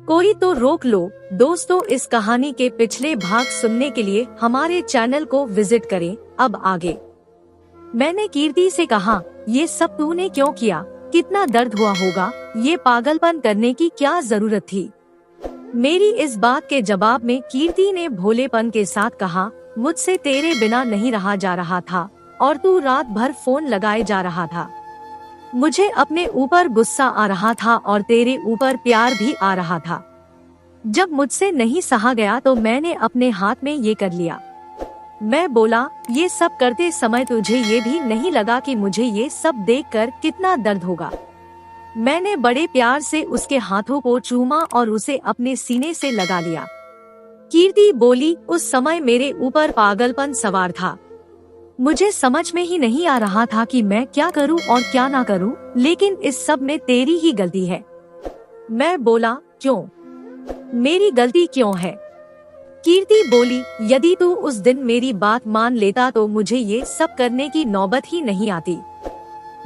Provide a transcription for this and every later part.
कोई तो रोक लो। दोस्तों, इस कहानी के पिछले भाग सुनने के लिए हमारे चैनल को विजिट करें। अब आगे। मैंने कीर्ति से कहा, ये सब तूने क्यों किया? कितना दर्द हुआ होगा? ये पागलपन करने की क्या जरूरत थी? मेरी इस बात के जवाब में कीर्ति ने भोलेपन के साथ कहा, मुझसे तेरे बिना नहीं रहा जा रहा था और तू रात भर फोन लगाए जा रहा था। मुझे अपने ऊपर गुस्सा आ रहा था और तेरे ऊपर प्यार भी आ रहा था। जब मुझसे नहीं सहा गया तो मैंने अपने हाथ में ये कर लिया। मैं बोला, ये सब करते समय तुझे ये भी नहीं लगा कि मुझे ये सब देखकर कितना दर्द होगा? मैंने बड़े प्यार से उसके हाथों को चूमा और उसे अपने सीने से लगा लिया। कीर्ति बोली, उस समय मेरे ऊपर पागलपन सवार था। मुझे समझ में ही नहीं आ रहा था कि मैं क्या करूं और क्या ना करूं, लेकिन इस सब में तेरी ही गलती है। मैं बोला, क्यों? मेरी गलती क्यों है? कीर्ति बोली, यदि तू उस दिन मेरी बात मान लेता तो मुझे ये सब करने की नौबत ही नहीं आती।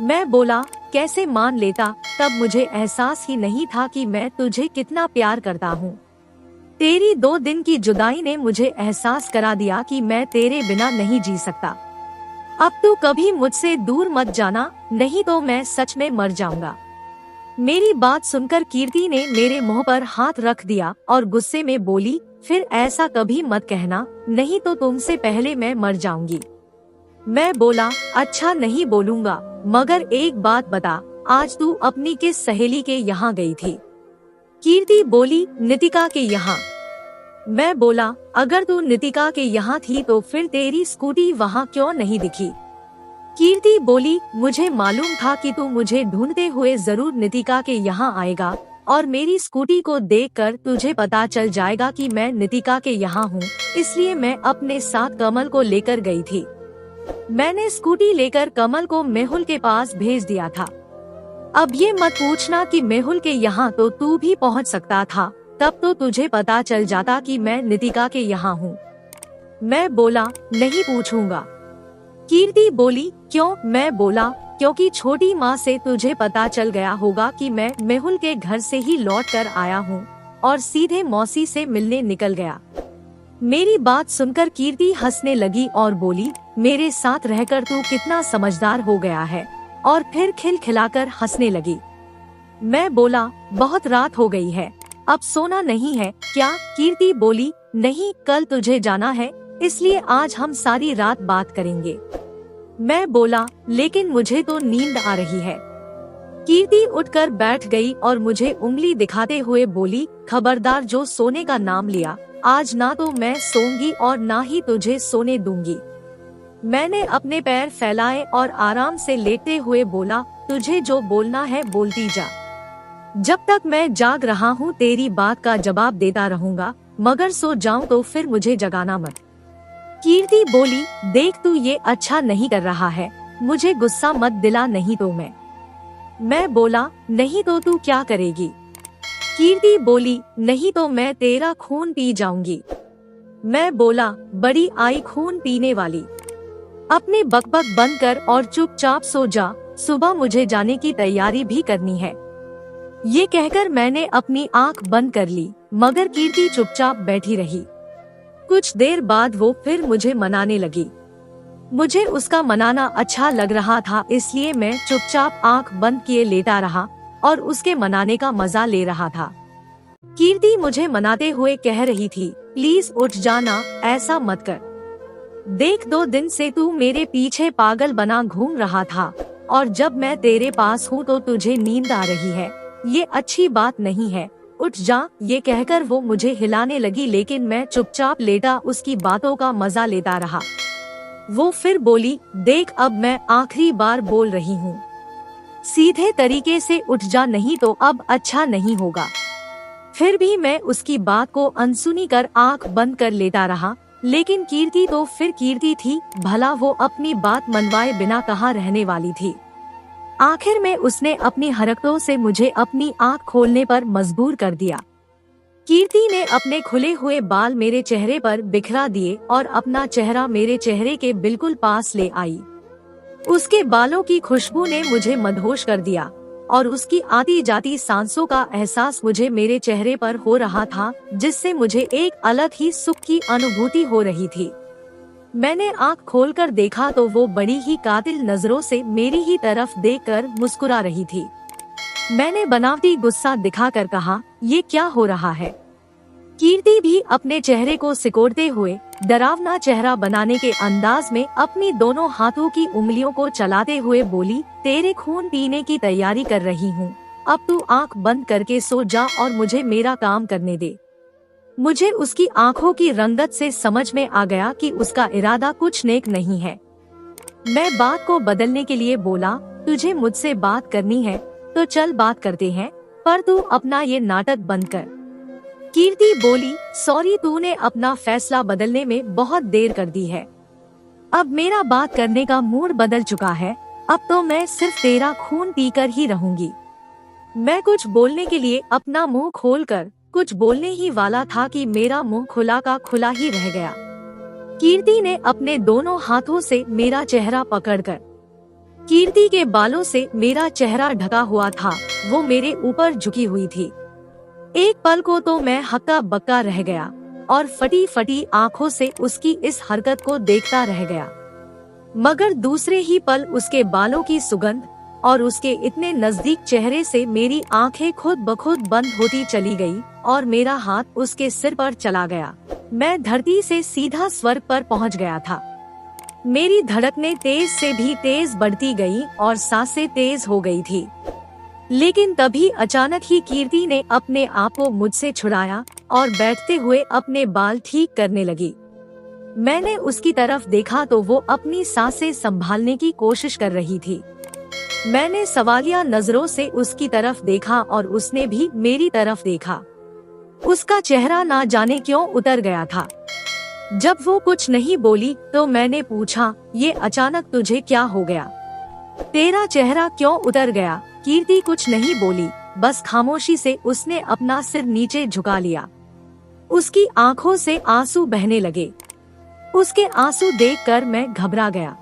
मैं बोला, कैसे मान लेता? तब मुझे एहसास ही नहीं था कि मैं तुझे कितना प्यार करता हूँ। तेरी 2 दिन की जुदाई ने मुझे एहसास करा दिया कि मैं तेरे बिना नहीं जी सकता। अब तू कभी मुझसे दूर मत जाना, नहीं तो मैं सच में मर जाऊंगा। मेरी बात सुनकर कीर्ति ने मेरे मुंह पर हाथ रख दिया और गुस्से में बोली, फिर ऐसा कभी मत कहना, नहीं तो तुमसे पहले मैं मर जाऊंगी। मैं बोला, अच्छा नहीं बोलूंगा, मगर एक बात बता, आज तू अपनी किस सहेली के यहाँ गई थी? कीर्ति बोली, नितिका के यहाँ। मैं बोला, अगर तू नितिका के यहाँ थी तो फिर तेरी स्कूटी वहाँ क्यों नहीं दिखी? कीर्ति बोली, मुझे मालूम था कि तू मुझे ढूंढते हुए जरूर नितिका के यहाँ आएगा और मेरी स्कूटी को देखकर तुझे पता चल जाएगा कि मैं नितिका के यहाँ हूँ, इसलिए मैं अपने साथ कमल को लेकर गई थी। मैंने स्कूटी लेकर कमल को मेहुल के पास भेज दिया था। अब ये मत पूछना कि मेहुल के यहाँ तो तू भी पहुँच सकता था, तब तो तुझे पता चल जाता कि मैं नितिका के यहाँ हूँ। मैं बोला, नहीं पूछूंगा। कीर्ति बोली, क्यों? मैं बोला, क्योंकि छोटी माँ से तुझे पता चल गया होगा कि मैं मेहुल के घर से ही लौट कर आया हूँ और सीधे मौसी से मिलने निकल गया। मेरी बात सुनकर कीर्ति हंसने लगी और बोली, मेरे साथ रहकर तू कितना समझदार हो गया है, और फिर खिलखिलाकर हंसने लगी। मैं बोला, बहुत रात हो गई है, अब सोना नहीं है क्या? कीर्ति बोली, नहीं, कल तुझे जाना है, इसलिए आज हम सारी रात बात करेंगे। मैं बोला, लेकिन मुझे तो नींद आ रही है। कीर्ति उठकर बैठ गई और मुझे उंगली दिखाते हुए बोली, खबरदार जो सोने का नाम लिया, आज ना तो मैं सोऊंगी और ना ही तुझे सोने दूंगी। मैंने अपने पैर फैलाए और आराम से लेटते हुए बोला, तुझे जो बोलना है बोलती जा। जब तक मैं जाग रहा हूँ तेरी बात का जवाब देता रहूंगा, मगर सो जाऊं तो फिर मुझे जगाना मत। कीर्ति बोली, देख तू ये अच्छा नहीं कर रहा है, मुझे गुस्सा मत दिला, नहीं तो मैं बोला, नहीं तो तू क्या करेगी? कीर्ति बोली, नहीं तो मैं तेरा खून पी जाऊंगी। मैं बोला, बड़ी आई खून पीने वाली, अपने बकबक बंद कर और चुपचाप सो जा, सुबह मुझे जाने की तैयारी भी करनी है। ये कहकर मैंने अपनी आंख बंद कर ली, मगर कीर्ति चुपचाप बैठी रही। कुछ देर बाद वो फिर मुझे मनाने लगी। मुझे उसका मनाना अच्छा लग रहा था, इसलिए मैं चुपचाप आंख बंद किए लेटा रहा और उसके मनाने का मजा ले रहा था। कीर्ति मुझे मनाते हुए कह रही थी, प्लीज उठ जाना, ऐसा मत कर। देख 2 दिन से तू मेरे पीछे पागल बना घूम रहा था और जब मैं तेरे पास हूँ तो तुझे नींद आ रही है, ये अच्छी बात नहीं है, उठ जा। ये कहकर वो मुझे हिलाने लगी, लेकिन मैं चुपचाप लेटा उसकी बातों का मजा लेता रहा। वो फिर बोली, देख अब मैं आखिरी बार बोल रही हूँ, सीधे तरीके से उठ जा, नहीं तो अब अच्छा नहीं होगा। फिर भी मैं उसकी बात को अनसुनी कर आंख बंद कर लेता रहा, लेकिन कीर्ति तो फिर कीर्ति थी, भला वो अपनी बात मनवाए बिना कहाँ रहने वाली थी। आखिर में उसने अपनी हरकतों से मुझे अपनी आंख खोलने पर मजबूर कर दिया। कीर्ति ने अपने खुले हुए बाल मेरे चेहरे पर बिखरा दिए और अपना चेहरा मेरे चेहरे के बिल्कुल पास ले आई। उसके बालों की खुशबू ने मुझे मदहोश कर दिया और उसकी आती जाती सांसों का एहसास मुझे मेरे चेहरे पर हो रहा था, जिससे मुझे एक अलग ही सुख की अनुभूति हो रही थी। मैंने आंख खोलकर देखा तो वो बड़ी ही कातिल नजरों से मेरी ही तरफ देखकर मुस्कुरा रही थी। मैंने बनावटी गुस्सा दिखाकर कहा, ये क्या हो रहा है? कीर्ति भी अपने चेहरे को सिकोड़ते हुए डरावना चेहरा बनाने के अंदाज में अपनी दोनों हाथों की उंगलियों को चलाते हुए बोली, तेरे खून पीने की तैयारी कर रही हूँ। अब तू आंख बंद करके सो जा और मुझे मेरा काम करने दे। मुझे उसकी आंखों की रंगत से समझ में आ गया कि उसका इरादा कुछ नेक नहीं है। मैं बात को बदलने के लिए बोला, तुझे मुझसे बात करनी है तो चल बात करते हैं, पर तू अपना ये नाटक बंद कर। कीर्ति बोली, सॉरी, तूने अपना फैसला बदलने में बहुत देर कर दी है। अब मेरा बात करने का मूड बदल चुका है। अब तो मैं सिर्फ तेरा खून पीकर ही रहूंगी। मैं कुछ बोलने के लिए अपना मुंह खोलकर कुछ बोलने ही वाला था कि मेरा मुंह खुला का खुला ही रह गया। कीर्ति ने अपने दोनों हाथों से मेरा चेहरा पकड़कर, कीर्ति के बालों से मेरा चेहरा ढका हुआ था, वो मेरे ऊपर झुकी हुई थी। एक पल को तो मैं हक्का बक्का रह गया और फटी फटी आंखों से उसकी इस हरकत को देखता रह गया। मगर दूसरे ही पल उसके बालों की सुगंध और उसके इतने नजदीक चेहरे से मेरी आंखें खुद ब खुद बंद होती चली गई और मेरा हाथ उसके सिर पर चला गया। मैं धरती से सीधा स्वर्ग पर पहुंच गया था। मेरी धड़कनें तेज से भी तेज बढ़ती गई और सांसें तेज हो गई थी। लेकिन तभी अचानक ही कीर्ति ने अपने आप को मुझसे छुड़ाया और बैठते हुए अपने बाल ठीक करने लगी। मैंने उसकी तरफ देखा तो वो अपनी सांसें संभालने की कोशिश कर रही थी। मैंने सवालिया नजरों से उसकी तरफ देखा और उसने भी मेरी तरफ देखा। उसका चेहरा ना जाने क्यों उतर गया था। जब वो कुछ नहीं बोली तो मैंने पूछा, ये अचानक तुझे क्या हो गया? तेरा चेहरा क्यों उतर गया? कीर्ति कुछ नहीं बोली, बस खामोशी से उसने अपना सिर नीचे झुका लिया। उसकी आंखों से आंसू बहने लगे। उसके आंसू देखकर मैं घबरा गया।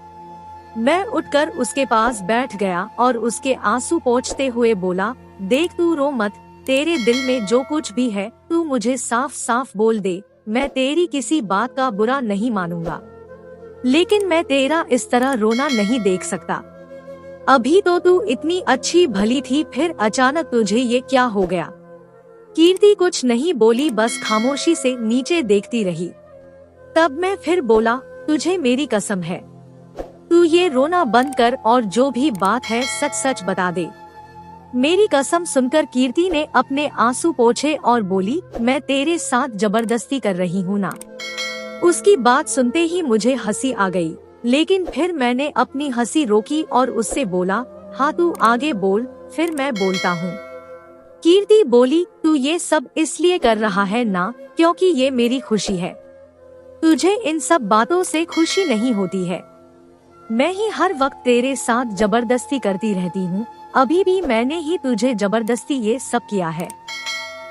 मैं उठकर उसके पास बैठ गया और उसके आंसू पोंछते हुए बोला, देख, तू रो मत। तेरे दिल में जो कुछ भी है तू मुझे साफ साफ बोल दे। मैं तेरी किसी बात का बुरा नहीं मानूंगा, लेकिन मैं तेरा इस तरह रोना नहीं देख सकता। अभी तो तू इतनी अच्छी भली थी, फिर अचानक तुझे ये क्या हो गया? कीर्ति कुछ नहीं बोली, बस खामोशी से नीचे देखती रही। तब मैं फिर बोला, तुझे मेरी कसम है, तू ये रोना बंद कर और जो भी बात है सच सच बता दे। मेरी कसम सुनकर कीर्ति ने अपने आंसू पोंछे और बोली, मैं तेरे साथ जबरदस्ती कर रही हूँ ना। उसकी बात सुनते ही मुझे हंसी आ गई, लेकिन फिर मैंने अपनी हंसी रोकी और उससे बोला, हाँ तू आगे बोल, फिर मैं बोलता हूँ। कीर्ति बोली, तू ये सब इसलिए कर रहा है ना क्योंकि ये मेरी खुशी है। तुझे इन सब बातों से खुशी नहीं होती है। मैं ही हर वक्त तेरे साथ जबरदस्ती करती रहती हूँ। अभी भी मैंने ही तुझे जबरदस्ती ये सब किया है।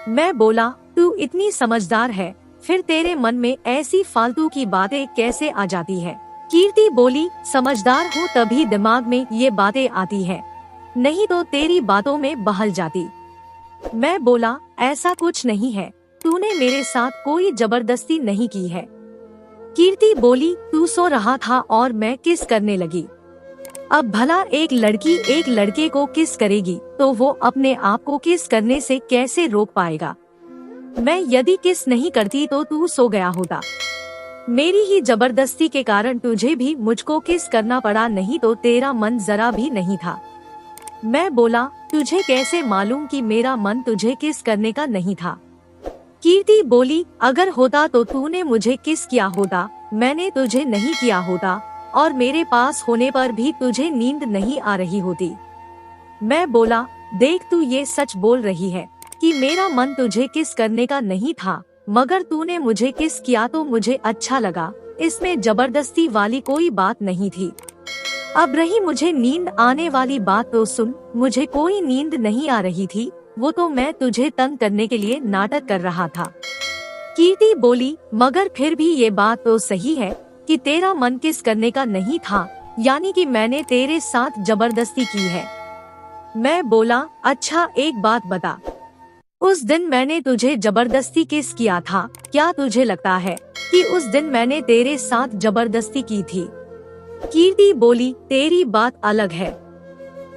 मैं बोला, तू इतनी समझदार है, फिर तेरे मन में ऐसी फालतू की बातें कैसे आ जाती है? कीर्ति बोली, समझदार हूँ तभी दिमाग में ये बातें आती है, नहीं तो तेरी बातों में बहल जाती। मैं बोला, ऐसा कुछ नहीं है, तूने मेरे साथ कोई जबरदस्ती नहीं की है। कीर्ति बोली, तू सो रहा था और मैं किस करने लगी। अब भला एक लड़की एक लड़के को किस करेगी तो वो अपने आप को किस करने से कैसे रोक पाएगा? मैं यदि किस नहीं करती तो तू सो गया होता। मेरी ही जबरदस्ती के कारण तुझे भी मुझको किस करना पड़ा, नहीं तो तेरा मन जरा भी नहीं था। मैं बोला, तुझे कैसे मालूम कि मेरा मन तुझे किस करने का नहीं था? कीर्ति बोली, अगर होता तो तूने मुझे किस किया होता, मैंने तुझे नहीं किया होता और मेरे पास होने पर भी तुझे नींद नहीं आ रही होती। मैं बोला, देख, तू ये सच बोल रही है कि मेरा मन तुझे किस करने का नहीं था, मगर तूने मुझे किस किया तो मुझे अच्छा लगा, इसमें जबरदस्ती वाली कोई बात नहीं थी। अब रही मुझे नींद आने वाली बात तो सुन, मुझे कोई नींद नहीं आ रही थी, वो तो मैं तुझे तंग करने के लिए नाटक कर रहा था। कीर्ति बोली, मगर फिर भी ये बात तो सही है कि तेरा मन किस करने का नहीं था, यानी कि मैंने तेरे साथ जबरदस्ती की है। मैं बोला, अच्छा एक बात बता, उस दिन मैंने तुझे जबरदस्ती किस किया था? क्या तुझे लगता है कि उस दिन मैंने तेरे साथ जबरदस्ती की थी? कीर्ति बोली, तेरी बात अलग है,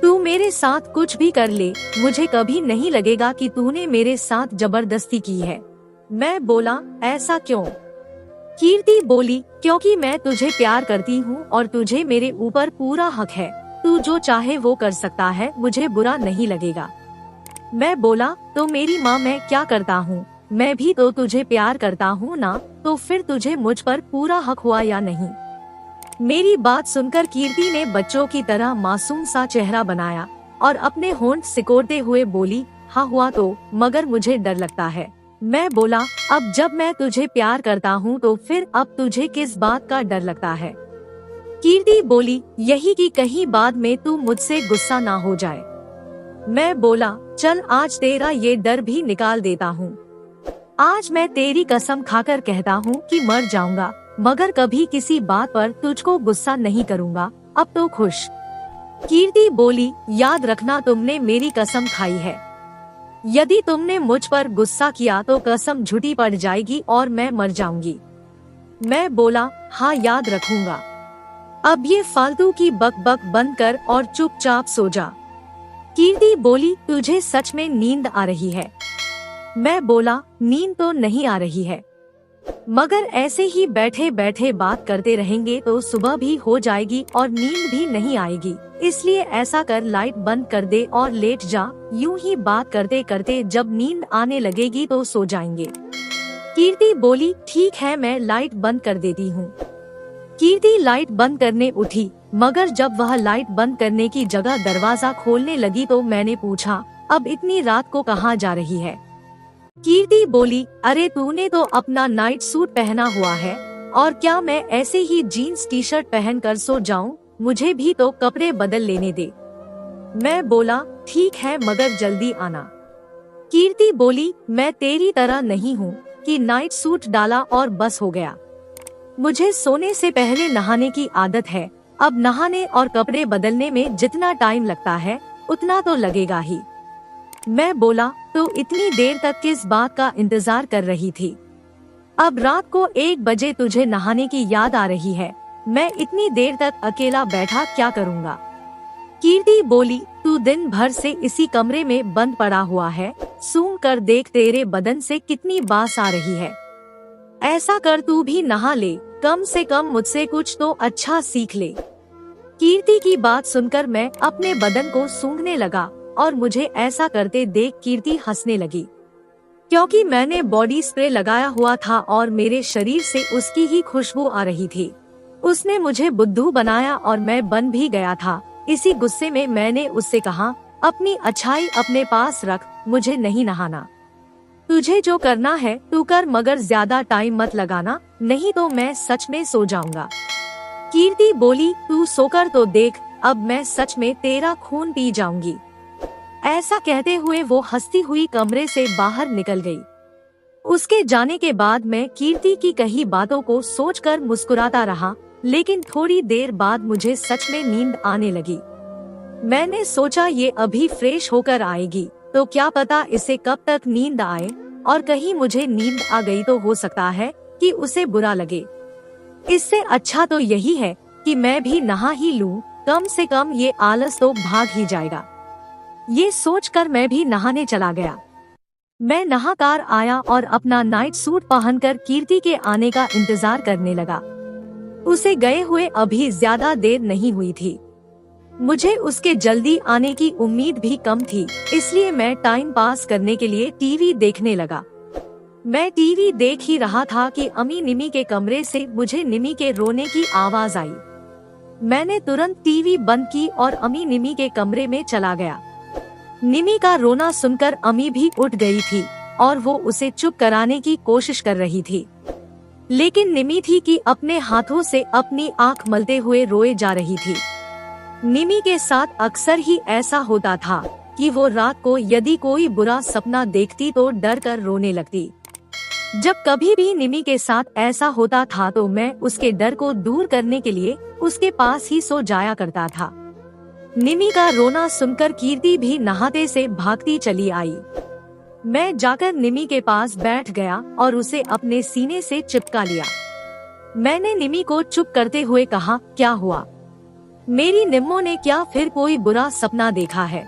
तू मेरे साथ कुछ भी कर ले, मुझे कभी नहीं लगेगा कि तूने मेरे साथ जबरदस्ती की है। मैं बोला, ऐसा क्यों? कीर्ति बोली, क्योंकि मैं तुझे प्यार करती हूँ और तुझे मेरे ऊपर पूरा हक है, तू जो चाहे वो कर सकता है, मुझे बुरा नहीं लगेगा। मैं बोला, तो मेरी माँ मैं क्या करता हूँ, मैं भी तो तुझे प्यार करता हूँ ना, तो फिर तुझे मुझ पर पूरा हक हुआ या नहीं? मेरी बात सुनकर कीर्ति ने बच्चों की तरह मासूम सा चेहरा बनाया और अपने होंठ सिकोड़ते हुए बोली, हाँ हुआ तो, मगर मुझे डर लगता है। मैं बोला, अब जब मैं तुझे प्यार करता हूँ तो फिर अब तुझे किस बात का डर लगता है? कीर्ति बोली, यही कि कहीं बाद में तू मुझसे गुस्सा ना हो जाए। मैं बोला, चल आज तेरा ये डर भी निकाल देता हूँ। आज मैं तेरी कसम खाकर कहता हूँ कि मर जाऊंगा, मगर कभी किसी बात पर तुझको गुस्सा नहीं करूँगा, अब तो खुश? कीर्ति बोली, याद रखना तुमने मेरी कसम खाई है, यदि तुमने मुझ पर गुस्सा किया तो कसम झूठी पड़ जाएगी और मैं मर जाऊंगी। मैं बोला, हाँ याद रखूंगा, अब ये फालतू की बक बंद कर और चुपचाप सो जा। कीर्ति बोली, तुझे सच में नींद आ रही है? मैं बोला, नींद तो नहीं आ रही है, मगर ऐसे ही बैठे बैठे बात करते रहेंगे तो सुबह भी हो जाएगी और नींद भी नहीं आएगी, इसलिए ऐसा कर लाइट बंद कर दे और लेट जा, यूं ही बात करते करते जब नींद आने लगेगी तो सो जाएंगे। कीर्ति बोली, ठीक है मैं लाइट बंद कर देती हूँ। कीर्ति लाइट बंद करने उठी, मगर जब वह लाइट बंद करने की जगह दरवाजा खोलने लगी तो मैंने पूछा, अब इतनी रात को कहाँ जा रही है? कीर्ति बोली, अरे तूने तो अपना नाइट सूट पहना हुआ है, और क्या मैं ऐसे ही जीन्स टी शर्ट पहन कर सो जाऊं? मुझे भी तो कपड़े बदल लेने दे। मैं बोला, ठीक है मगर जल्दी आना। कीर्ति बोली, मैं तेरी तरह नहीं हूँ कि नाइट सूट डाला और बस हो गया, मुझे सोने से पहले नहाने की आदत है, अब नहाने और कपड़े बदलने में जितना टाइम लगता है उतना तो लगेगा ही। मैं बोला, तो इतनी देर तक किस बात का इंतजार कर रही थी? अब रात को 1 बजे तुझे नहाने की याद आ रही है, मैं इतनी देर तक अकेला बैठा क्या करूँगा? कीर्ति बोली, तू दिन भर से इसी कमरे में बंद पड़ा हुआ है, सूंघ कर देख तेरे बदन से कितनी बास आ रही है। ऐसा कर तू भी नहा ले, कम से कम मुझसे कुछ तो अच्छा सीख ले। कीर्ति की बात सुनकर मैं अपने बदन को सूंघने लगा और मुझे ऐसा करते देख कीर्ति हंसने लगी, क्योंकि मैंने बॉडी स्प्रे लगाया हुआ था और मेरे शरीर से उसकी ही खुशबू आ रही थी। उसने मुझे बुद्धू बनाया और मैं बन भी गया था। इसी गुस्से में मैंने उससे कहा, अपनी अच्छाई अपने पास रख, मुझे नहीं नहाना। तुझे जो करना है तू कर, मगर ज्यादा टाइम मत लगाना, नहीं तो मैं सच में सो जाऊंगा। कीर्ति बोली, तू सोकर तो देख, अब मैं सच में तेरा खून पी जाऊंगी। ऐसा कहते हुए वो हंसती हुई कमरे से बाहर निकल गई। उसके जाने के बाद मैं कीर्ति की कही बातों को सोचकर मुस्कुराता रहा, लेकिन थोड़ी देर बाद मुझे सच में नींद आने लगी। मैंने सोचा ये अभी फ्रेश होकर आएगी तो क्या पता इसे कब तक नींद आए, और कहीं मुझे नींद आ गई तो हो सकता है कि उसे बुरा लगे। इससे अच्छा तो यही है कि मैं भी नहा ही लूं, कम से कम ये आलस तो भाग ही जाएगा। ये सोचकर मैं भी नहाने चला गया। मैं नहाकर आया और अपना नाइट सूट पहनकर कीर्ति के आने का इंतजार करने लगा। उसे गए हुए अभी ज्यादा देर नहीं हुई थी। मुझे उसके जल्दी आने की उम्मीद भी कम थी, इसलिए मैं टाइम पास करने के लिए टीवी देखने लगा। मैं टीवी देख ही रहा था कि अमी निमी के कमरे से मुझे निमी के रोने की आवाज आई। मैंने तुरंत टीवी बंद की और अमी निमी के कमरे में चला गया। निमी का रोना सुनकर अमी भी उठ गई थी और वो उसे चुप कराने की कोशिश कर रही थी, लेकिन निमी थी कि अपने हाथों से अपनी आंख मलते हुए रोए जा रही थी। निमी के साथ अक्सर ही ऐसा होता था कि वो रात को यदि कोई बुरा सपना देखती तो डर कर रोने लगती। जब कभी भी निमी के साथ ऐसा होता था तो मैं उसके डर को दूर करने के लिए उसके पास ही सो जाया करता था। निमी का रोना सुनकर कीर्ति भी नहाते से भागती चली आई। मैं जाकर निमी के पास बैठ गया और उसे अपने सीने से चिपका लिया। मैंने निमी को चुप करते हुए कहा, क्या हुआ? मेरी निम्मो ने क्या फिर कोई बुरा सपना देखा है?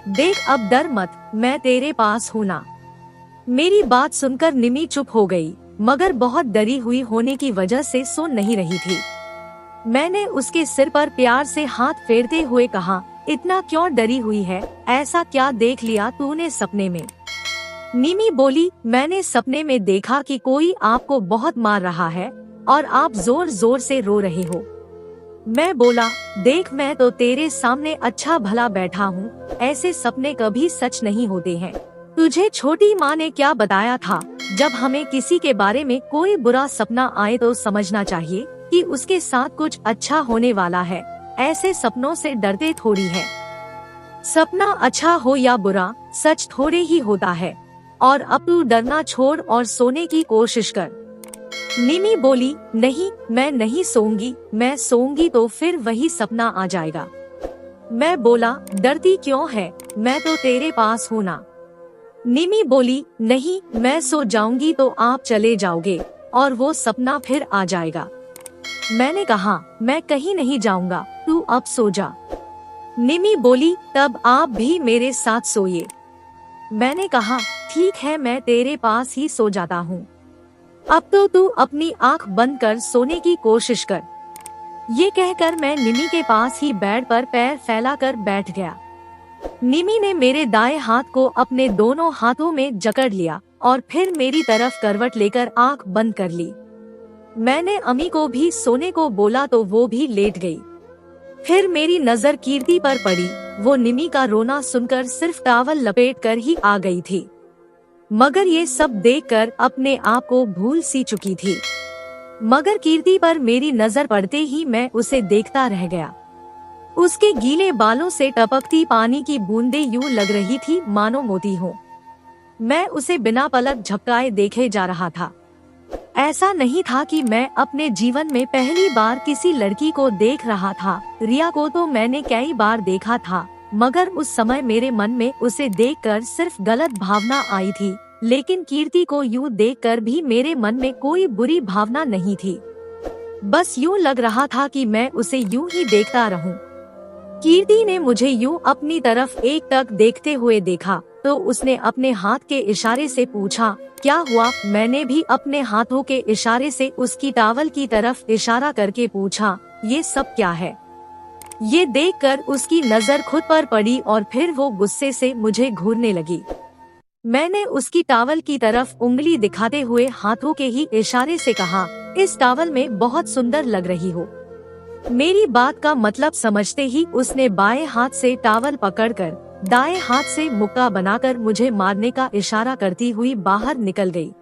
देख, अब डर मत, मैं तेरे पास हूँ ना। मेरी बात सुनकर निमी चुप हो गई, मगर बहुत डरी हुई होने की वजह से सुन नहीं रही थी। मैंने उसके सिर पर प्यार से हाथ फेरते हुए कहा, इतना क्यों डरी हुई है? ऐसा क्या देख लिया तूने सपने में? निमी बोली, मैंने सपने में देखा कि कोई आपको बहुत मार रहा है और आप जोर जोर से रो रहे हो। मैं बोला, देख, मैं तो तेरे सामने अच्छा भला बैठा हूँ, ऐसे सपने कभी सच नहीं होते हैं। तुझे छोटी माँ ने क्या बताया था? जब हमें किसी के बारे में कोई बुरा सपना आए तो समझना चाहिए कि उसके साथ कुछ अच्छा होने वाला है। ऐसे सपनों से डरते थोड़ी है। सपना अच्छा हो या बुरा, सच थोड़े ही होता है। और अब तू डरना छोड़ और सोने की कोशिश कर। निमी बोली, नहीं, मैं नहीं सोऊंगी। मैं सोऊंगी तो फिर वही सपना आ जाएगा। मैं बोला, डरती क्यों है? मैं तो तेरे पास हूँ ना। निमी बोली, नहीं, मैं सो जाऊंगी तो आप चले जाओगे और वो सपना फिर आ जाएगा। मैंने कहा, मैं कहीं नहीं जाऊंगा, तू अब सो जा। निमी बोली, तब आप भी मेरे साथ सोइए। मैंने कहा, ठीक है, मैं तेरे पास ही सो जाता हूँ। अब तो तू अपनी आंख बंद कर सोने की कोशिश कर। ये कहकर मैं निमी के पास ही बेड पर पैर फैलाकर बैठ गया। निमी ने मेरे दाएं हाथ को अपने दोनों हाथों में जकड़ लिया और फिर मेरी तरफ करवट लेकर आंख बंद कर ली। मैंने अम्मी को भी सोने को बोला तो वो भी लेट गई। फिर मेरी नजर कीर्ति पर पड़ी। वो निमी का रोना सुनकर सिर्फ टॉवल लपेट कर ही आ गई थी, मगर ये सब देखकर अपने आप को भूल सी चुकी थी। मगर कीर्ति पर मेरी नजर पड़ते ही मैं उसे देखता रह गया। उसके गीले बालों से टपकती पानी की बूंदें यूं लग रही थी मानो मोती हो। मैं उसे बिना पलक झपकाए देखे जा रहा था। ऐसा नहीं था कि मैं अपने जीवन में पहली बार किसी लड़की को देख रहा था। रिया को तो मैंने कई बार देखा था, मगर उस समय मेरे मन में उसे देखकर सिर्फ गलत भावना आई थी। लेकिन कीर्ति को यूं देखकर भी मेरे मन में कोई बुरी भावना नहीं थी। बस यूं लग रहा था कि मैं उसे यूं ही देखता रहूं। कीर्ति ने मुझे यूं अपनी तरफ एकटक देखते हुए देखा तो उसने अपने हाथ के इशारे से पूछा, क्या हुआ? मैंने भी अपने हाथों के इशारे से उसकी टॉवल की तरफ इशारा करके पूछा, ये सब क्या है? ये देखकर उसकी नजर खुद पर पड़ी और फिर वो गुस्से से मुझे घूरने लगी। मैंने उसकी टॉवल की तरफ उंगली दिखाते हुए हाथों के ही इशारे से कहा, इस टॉवल में बहुत सुंदर लग रही हो। मेरी बात का मतलब समझते ही उसने बाएं हाथ से टॉवल पकड़कर दाएं हाथ से मुक्का बनाकर मुझे मारने का इशारा करती हुई बाहर निकल गई।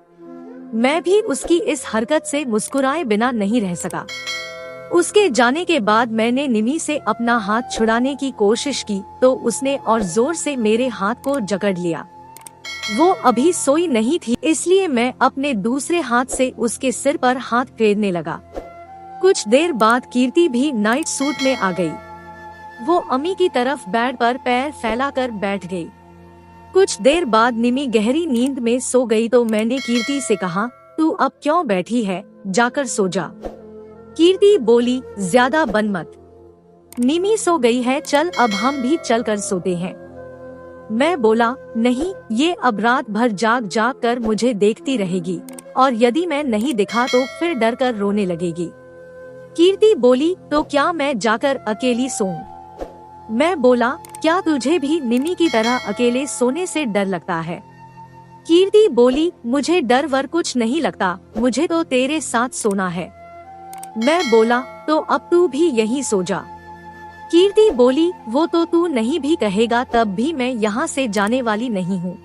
मैं भी उसकी इस हरकत से मुस्कुराए बिना नहीं रह सका। उसके जाने के बाद मैंने निमी से अपना हाथ छुड़ाने की कोशिश की तो उसने और जोर से मेरे हाथ को जकड़ लिया। वो अभी सोई नहीं थी, इसलिए मैं अपने दूसरे हाथ से उसके सिर पर हाथ फेरने लगा। कुछ देर बाद कीर्ति भी नाइट सूट में आ गई। वो अम्मी की तरफ बेड पर पैर फैलाकर बैठ गई। कुछ देर बाद निमी गहरी नींद में सो गई तो मैंने कीर्ति से कहा, तू अब क्यों बैठी है? जाकर सो जा। कीर्ति बोली, ज्यादा बन मत। निमी सो गई है, चल अब हम भी चल कर सोते हैं। मैं बोला, नहीं, ये अब रात भर जाग जाग कर मुझे देखती रहेगी और यदि मैं नहीं दिखा तो फिर डर कर रोने लगेगी। कीर्ति बोली, तो क्या मैं जाकर अकेली सोऊं? मैं बोला, क्या तुझे भी निमी की तरह अकेले सोने से डर लगता है? कीर्ति बोली, मुझे डर वर कुछ नहीं लगता, मुझे तो तेरे साथ सोना है। मैं बोला, तो अब तू भी यहीं सो जा। कीर्ति बोली, वो तो तू नहीं भी कहेगा तब भी मैं यहाँ से जाने वाली नहीं हूँ।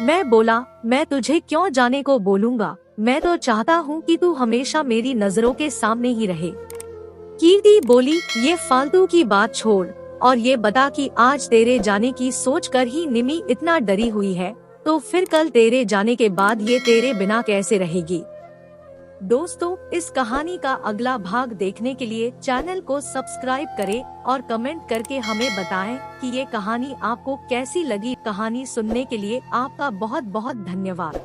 मैं बोला, मैं तुझे क्यों जाने को बोलूँगा, मैं तो चाहता हूँ कि तू हमेशा मेरी नजरों के सामने ही रहे। कीर्ति बोली, ये फालतू की बात छोड़ और ये बता कि आज तेरे जाने की सोच कर ही निमी इतना डरी हुई है, तो फिर कल तेरे जाने के बाद ये तेरे बिना कैसे रहेगी? दोस्तों, इस कहानी का अगला भाग देखने के लिए चैनल को सब्सक्राइब करें और कमेंट करके हमें बताएं कि ये कहानी आपको कैसी लगी। कहानी सुनने के लिए आपका बहुत बहुत धन्यवाद।